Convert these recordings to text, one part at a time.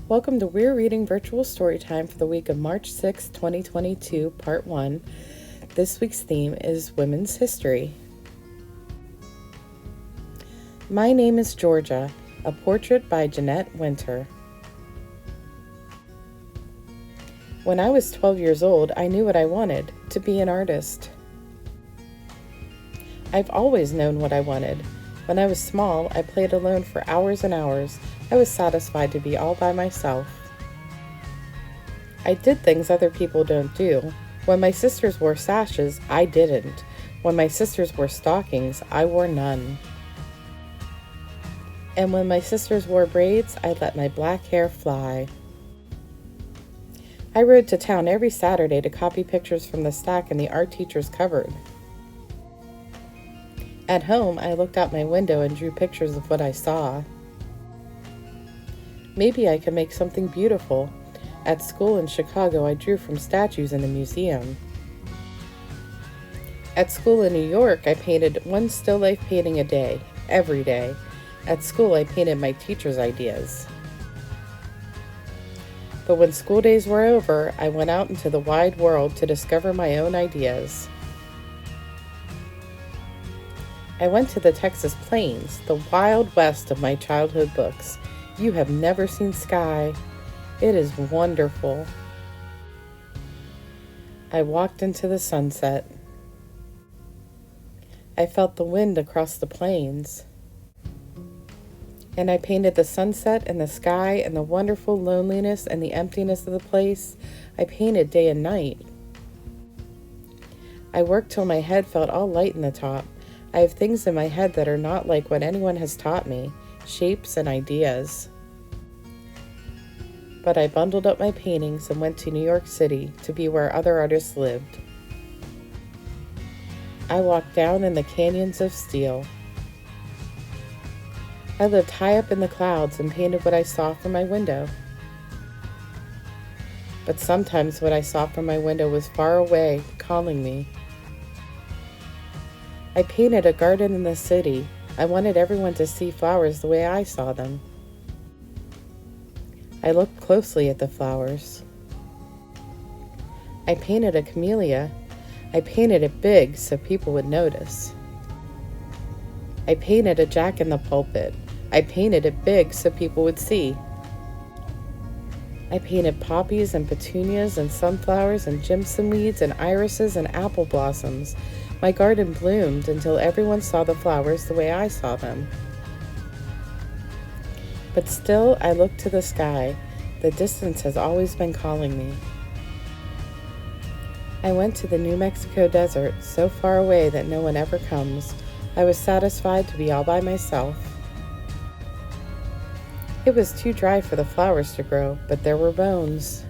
Welcome to We're Reading Virtual Storytime for the week of March 6, 2022, Part 1. This week's theme is Women's History. My Name is Georgia, a portrait by Jeanette Winter. When I was 12 years old, I knew what I wanted, to be an artist. I've always known what I wanted. When I was small, I played alone for hours and hours. I was satisfied to be all by myself. I did things other people don't do. When my sisters wore sashes, I didn't. When my sisters wore stockings, I wore none. And when my sisters wore braids, I let my black hair fly. I rode to town every Saturday to copy pictures from the stack in the art teacher's cupboard. At home, I looked out my window and drew pictures of what I saw. Maybe I could make something beautiful. At school in Chicago, I drew from statues in a museum. At school in New York, I painted one still life painting a day, every day. At school, I painted my teacher's ideas. But when school days were over, I went out into the wide world to discover my own ideas. I went to the Texas Plains, the wild west of my childhood books. You have never seen sky. It is wonderful. I walked into the sunset. I felt the wind across the plains. And I painted the sunset and the sky and the wonderful loneliness and the emptiness of the place. I painted day and night. I worked till my head felt all light in the top. I have things in my head that are not like what anyone has taught me, shapes and ideas. But I bundled up my paintings and went to New York City to be where other artists lived. I walked down in the canyons of steel. I lived high up in the clouds and painted what I saw from my window. But sometimes what I saw from my window was far away, calling me. I painted a garden in the city. I wanted everyone to see flowers the way I saw them. I looked closely at the flowers. I painted a camellia. I painted it big so people would notice. I painted a jack in the pulpit. I painted it big so people would see. I painted poppies and petunias and sunflowers and jimson weeds and irises and apple blossoms. My garden bloomed until everyone saw the flowers the way I saw them. But still, I looked to the sky. The distance has always been calling me. I went to the New Mexico desert, so far away that no one ever comes. I was satisfied to be all by myself. It was too dry for the flowers to grow, but there were bones.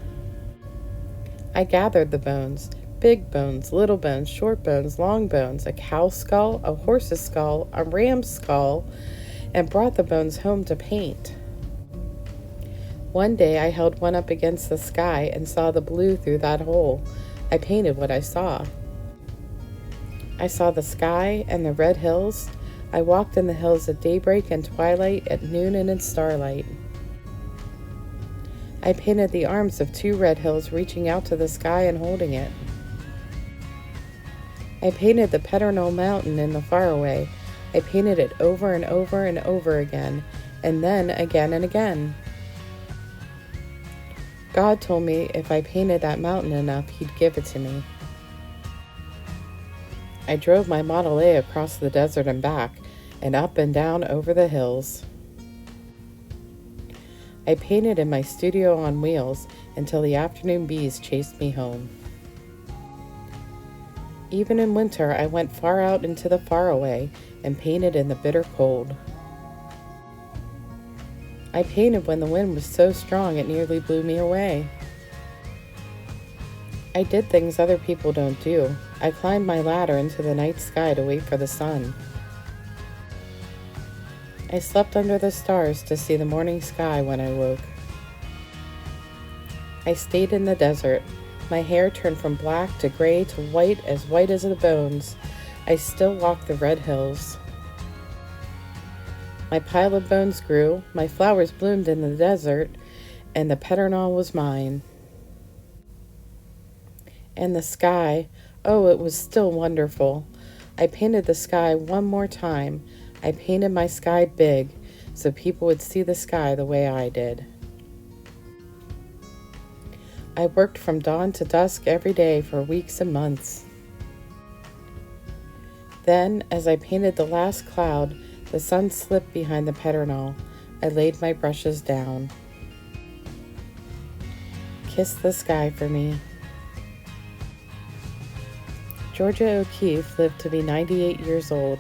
I gathered the bones. Big bones, little bones, short bones, long bones, a cow's skull, a horse's skull, a ram's skull, and brought the bones home to paint. One day I held one up against the sky and saw the blue through that hole. I painted what I saw. I saw the sky and the red hills. I walked in the hills at daybreak and twilight, at noon and in starlight. I painted the arms of two red hills reaching out to the sky and holding it. I painted the Paternal Mountain in the faraway. I painted it over and over and over again, and then again and again. God told me if I painted that mountain enough, He'd give it to me. I drove my Model A across the desert and back, and up and down over the hills. I painted in my studio on wheels until the afternoon bees chased me home. Even in winter, I went far out into the faraway and painted in the bitter cold. I painted when the wind was so strong it nearly blew me away. I did things other people don't do. I climbed my ladder into the night sky to wait for the sun. I slept under the stars to see the morning sky when I woke. I stayed in the desert. My hair turned from black to gray to white as the bones. I still walked the red hills. My pile of bones grew, my flowers bloomed in the desert, and the pedernal was mine. And the sky, oh, it was still wonderful. I painted the sky one more time. I painted my sky big so people would see the sky the way I did. I worked from dawn to dusk every day for weeks and months. Then, as I painted the last cloud, the sun slipped behind the pedernal. I laid my brushes down. Kiss the sky for me. Georgia O'Keeffe lived to be 98 years old.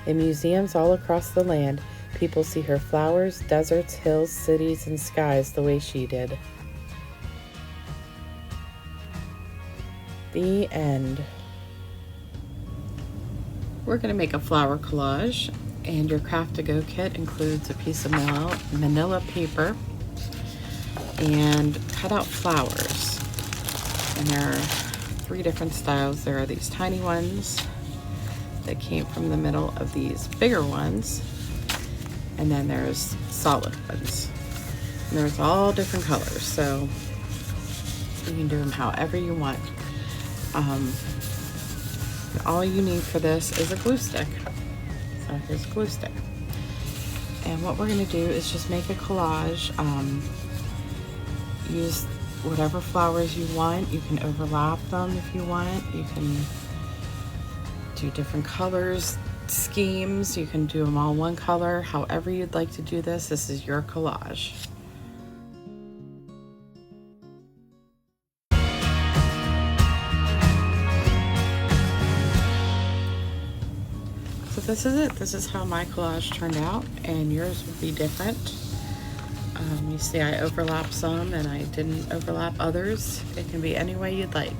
In museums all across the land, people see her flowers, deserts, hills, cities, and skies the way she did. The end. We're going to make a flower collage, and your Craft-to-Go kit includes a piece of manila paper and cut out flowers. And there are 3 different styles. There are these tiny ones that came from the middle of these bigger ones, and then there's solid ones. And there's all different colors, so you can do them however you want. All you need for this is a glue stick. So here's a glue stick. And what we're going to do is just make a collage. Use whatever flowers you want. You can overlap them if you want. You can do different colors, schemes. You can do them all one color. However you'd like to do this, this is your collage. So this is it. This is how my collage turned out, and yours would be different. You see I overlap some and I didn't overlap others. It can be any way you'd like.